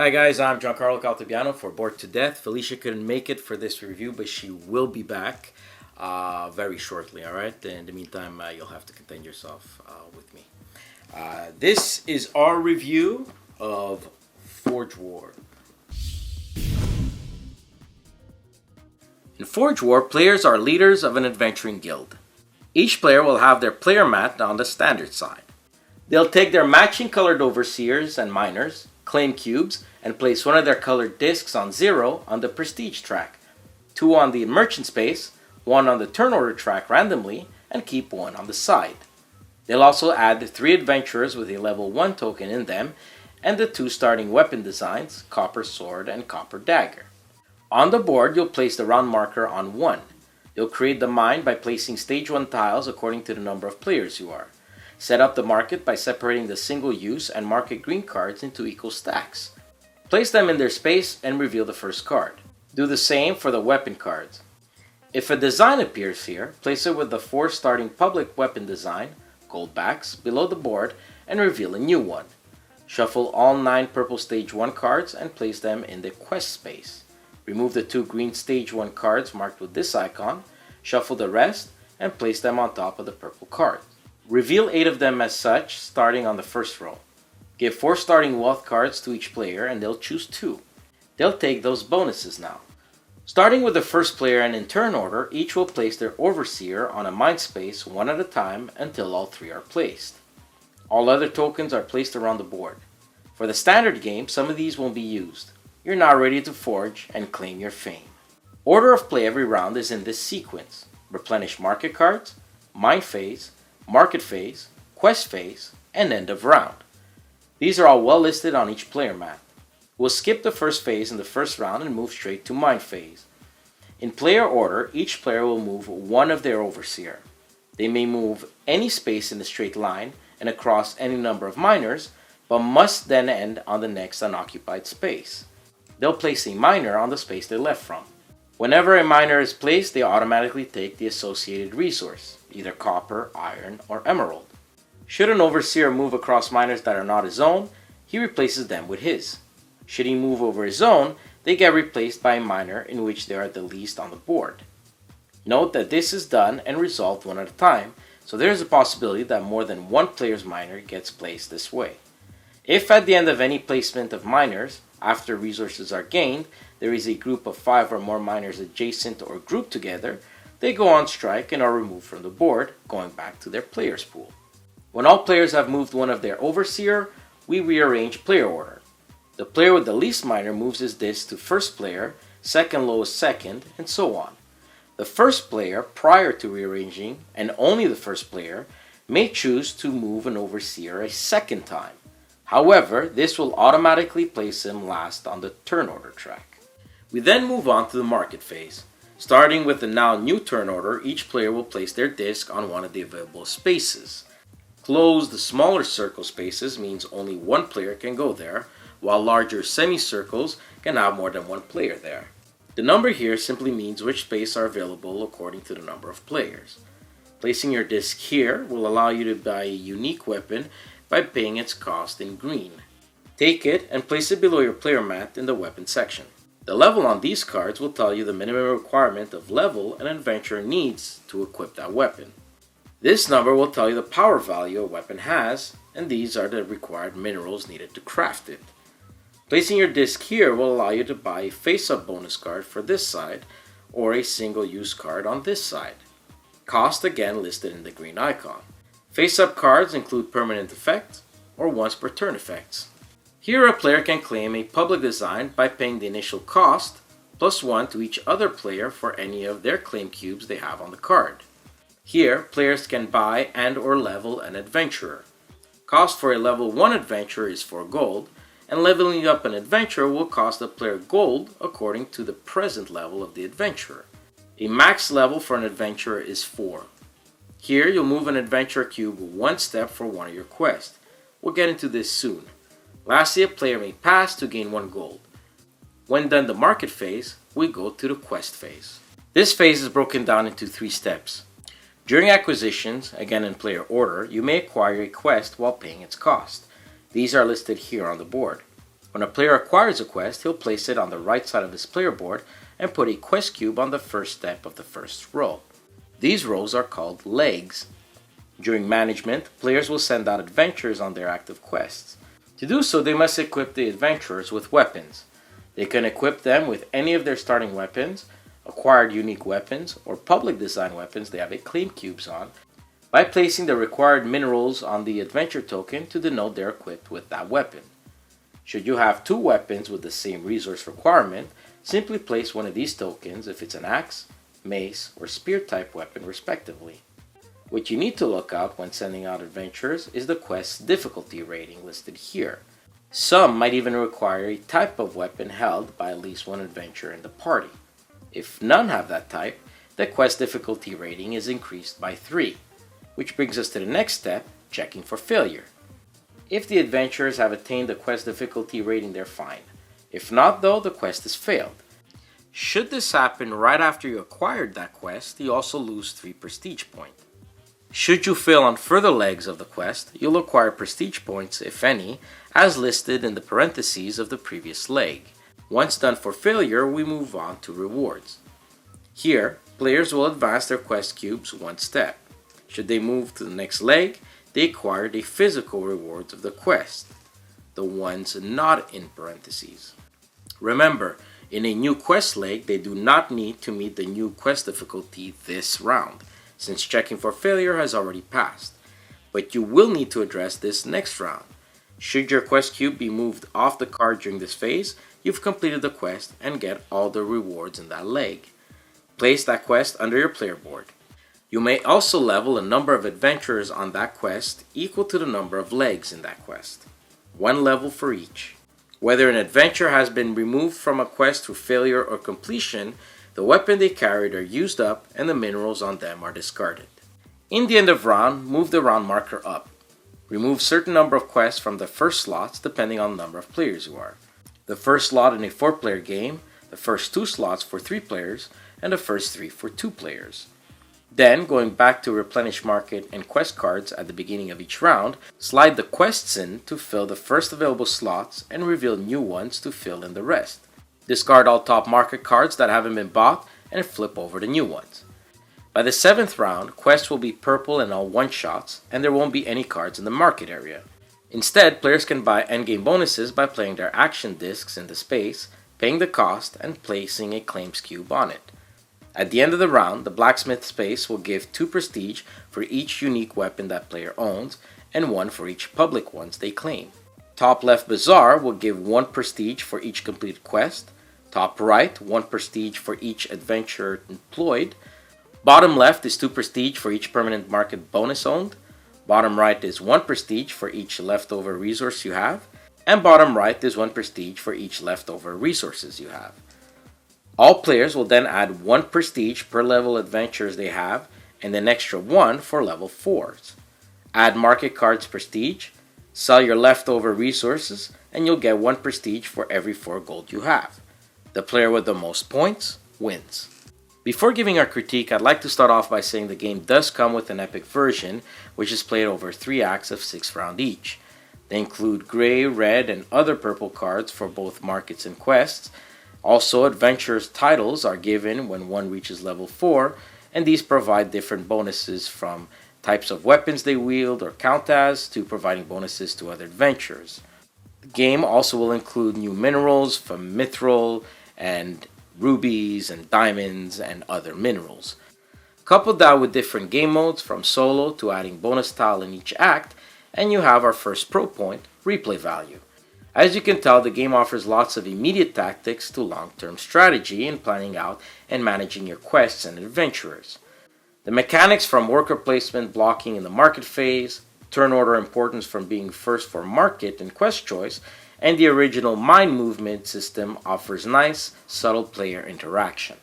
Hi guys, I'm Giancarlo Caltabiano for Bored to Death. Felicia couldn't make it for this review, but she will be back very shortly, alright? In the meantime, you'll have to content yourself with me. This is our review of Forge War. In Forge War, players are leaders of an adventuring guild. Each player will have their player mat on the standard side. They'll take their matching colored overseers and miners, claim cubes, and place one of their colored discs on 0 on the prestige track, 2 on the merchant space, 1 on the turn order track randomly, and keep 1 on the side. They'll also add 3 adventurers with a level 1 token in them, and the 2 starting weapon designs, copper sword and copper dagger. On the board, you'll place the round marker on 1. You'll create the mine by placing stage 1 tiles according to the number of players you are. Set up the market by separating the single-use and market green cards into equal stacks. Place them in their space and reveal the first card. Do the same for the weapon cards. If a design appears here, place it with the 4 starting public weapon design, gold backs, below the board and reveal a new one. Shuffle all 9 purple stage 1 cards and place them in the quest space. Remove the 2 green stage 1 cards marked with this icon, shuffle the rest and place them on top of the purple cards. Reveal 8 of them as such, starting on the first row. Give 4 starting wealth cards to each player and they'll choose 2. They'll take those bonuses now. Starting with the first player and in turn order, each will place their overseer on a mind space one at a time until all 3 are placed. All other tokens are placed around the board. For the standard game, some of these won't be used. You're now ready to forge and claim your fame. Order of play every round is in this sequence: replenish market cards, mine phase, market phase, quest phase, and end of round. These are all well listed on each player mat. We'll skip the first phase in the first round and move straight to mine phase. In player order, each player will move one of their overseer. They may move any space in a straight line and across any number of miners, but must then end on the next unoccupied space. They'll place a miner on the space they left from. Whenever a miner is placed, they automatically take the associated resource, either copper, iron, or emerald. Should an overseer move across miners that are not his own, he replaces them with his. Should he move over his own, they get replaced by a miner in which they are the least on the board. Note that this is done and resolved one at a time, so there is a possibility that more than one player's miner gets placed this way. If at the end of any placement of miners, after resources are gained, there is a group of 5 or more miners adjacent or grouped together, they go on strike and are removed from the board, going back to their players' pool. When all players have moved one of their overseer, we rearrange player order. The player with the least miner moves his disc to first player, second lowest second, and so on. The first player, prior to rearranging, and only the first player, may choose to move an overseer a second time. However, this will automatically place him last on the turn order track. We then move on to the market phase. Starting with the now new turn order, each player will place their disc on one of the available spaces. Closed smaller circle spaces means only one player can go there, while larger semicircles can have more than one player there. The number here simply means which space are available according to the number of players. Placing your disc here will allow you to buy a unique weapon by paying its cost in green. Take it and place it below your player mat in the weapon section. The level on these cards will tell you the minimum requirement of level an adventurer needs to equip that weapon. This number will tell you the power value a weapon has, and these are the required minerals needed to craft it. Placing your disc here will allow you to buy a face-up bonus card for this side, or a single-use card on this side. Cost again listed in the green icon. Face-up cards include permanent effects, or once per turn effects. Here a player can claim a public design by paying the initial cost, plus 1 to each other player for any of their claim cubes they have on the card. Here, players can buy and or level an adventurer. Cost for a level 1 adventurer is 4 gold, and leveling up an adventurer will cost the player gold according to the present level of the adventurer. A max level for an adventurer is 4. Here, you'll move an adventurer cube 1 step for one of your quests. We'll get into this soon. Lastly, a player may pass to gain 1 gold. When done the market phase, we go to the quest phase. This phase is broken down into 3 steps. During acquisitions, again in player order, you may acquire a quest while paying its cost. These are listed here on the board. When a player acquires a quest, he'll place it on the right side of his player board and put a quest cube on the first step of the first row. These rows are called legs. During management, players will send out adventurers on their active quests. To do so, they must equip the adventurers with weapons. They can equip them with any of their starting weapons, acquired unique weapons, or public design weapons they have a claim cubes on, by placing the required minerals on the adventure token to denote they're equipped with that weapon. Should you have two weapons with the same resource requirement, simply place one of these tokens if it's an axe, mace, or spear type weapon respectively. What you need to look out when sending out adventurers is the quest's difficulty rating listed here. Some might even require a type of weapon held by at least one adventurer in the party. If none have that type, the quest difficulty rating is increased by 3, which brings us to the next step, checking for failure. If the adventurers have attained the quest difficulty rating, they're fine. If not though, the quest is failed. Should this happen right after you acquired that quest, you also lose 3 prestige points. Should you fail on further legs of the quest, you'll acquire prestige points, if any, as listed in the parentheses of the previous leg. Once done for failure, we move on to rewards. Here, players will advance their quest cubes one step. Should they move to the next leg, they acquire the physical rewards of the quest, the ones not in parentheses. Remember, in a new quest leg, they do not need to meet the new quest difficulty this round, since checking for failure has already passed. But you will need to address this next round. Should your quest cube be moved off the card during this phase, you've completed the quest and get all the rewards in that leg. Place that quest under your player board. You may also level a number of adventurers on that quest equal to the number of legs in that quest. 1 level for each. Whether an adventurer has been removed from a quest through failure or completion, the weapon they carried are used up and the minerals on them are discarded. In the end of round, move the round marker up. Remove certain number of quests from the first slots depending on the number of players you are. The first slot in a 4-player game, the first 2 slots for 3 players, and the first 3 for 2 players. Then, going back to replenish market and quest cards at the beginning of each round, slide the quests in to fill the first available slots and reveal new ones to fill in the rest. Discard all top market cards that haven't been bought and flip over the new ones. By the 7th round, quests will be purple and all one-shots, and there won't be any cards in the market area. Instead, players can buy endgame bonuses by playing their action discs in the space, paying the cost, and placing a claims cube on it. At the end of the round, the blacksmith space will give 2 prestige for each unique weapon that player owns, and 1 for each public ones they claim. Top left bazaar will give 1 prestige for each completed quest. Top right, 1 prestige for each adventurer employed. Bottom left is 2 prestige for each permanent market bonus owned. Bottom right is 1 prestige for each leftover resource you have. And bottom right is 1 prestige for each leftover resources you have. All players will then add 1 prestige per level adventures they have, and an extra 1 for level 4s. Add market cards prestige, sell your leftover resources, and you'll get 1 prestige for every 4 gold you have. The player with the most points wins. Before giving our critique, I'd like to start off by saying the game does come with an epic version, which is played over 3 acts of 6 rounds each. They include gray, red, and other purple cards for both markets and quests. Also, adventurers' titles are given when one reaches level 4, and these provide different bonuses from types of weapons they wield or count as to providing bonuses to other adventurers. The game also will include new minerals from mithril and rubies and diamonds and other minerals. Couple that with different game modes from solo to adding bonus tile in each act, and you have our first pro point, replay value. As you can tell, the game offers lots of immediate tactics to long-term strategy in planning out and managing your quests and adventurers. The mechanics from worker placement blocking in the market phase, turn order importance from being first for market and quest choice, and the original mine movement system offers nice, subtle player interaction.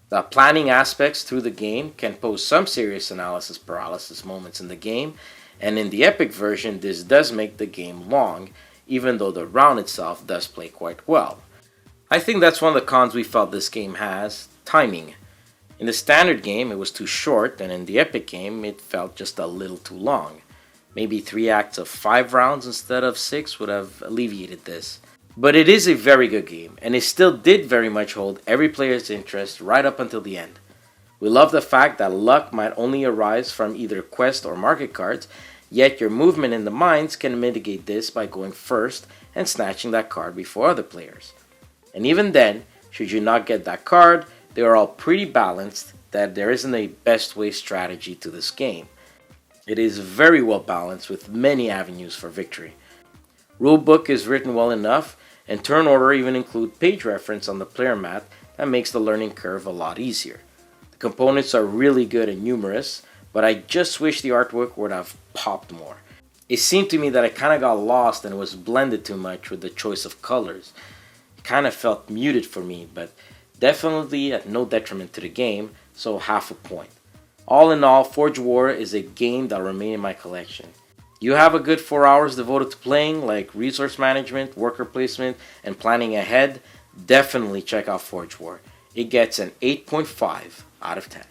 The planning aspects through the game can pose some serious analysis paralysis moments in the game, and in the epic version this does make the game long, even though the round itself does play quite well. I think that's one of the cons we felt this game has, timing. In the standard game it was too short, and in the epic game it felt just a little too long. Maybe 3 acts of 5 rounds instead of 6 would have alleviated this. But it is a very good game, and it still did very much hold every player's interest right up until the end. We love the fact that luck might only arise from either quest or market cards, yet your movement in the mines can mitigate this by going first and snatching that card before other players. And even then, should you not get that card, they are all pretty balanced that there isn't a best way strategy to this game. It is very well balanced with many avenues for victory. Rulebook is written well enough, and turn order even include page reference on the player mat that makes the learning curve a lot easier. The components are really good and numerous, but I just wish the artwork would have popped more. It seemed to me that I kind of got lost and it was blended too much with the choice of colors. It kind of felt muted for me, but definitely at no detriment to the game, so half a point. All in all, Forge War is a game that will remain in my collection. You have a good 4 hours devoted to playing, like resource management, worker placement, and planning ahead, definitely check out Forge War. It gets an 8.5 out of 10.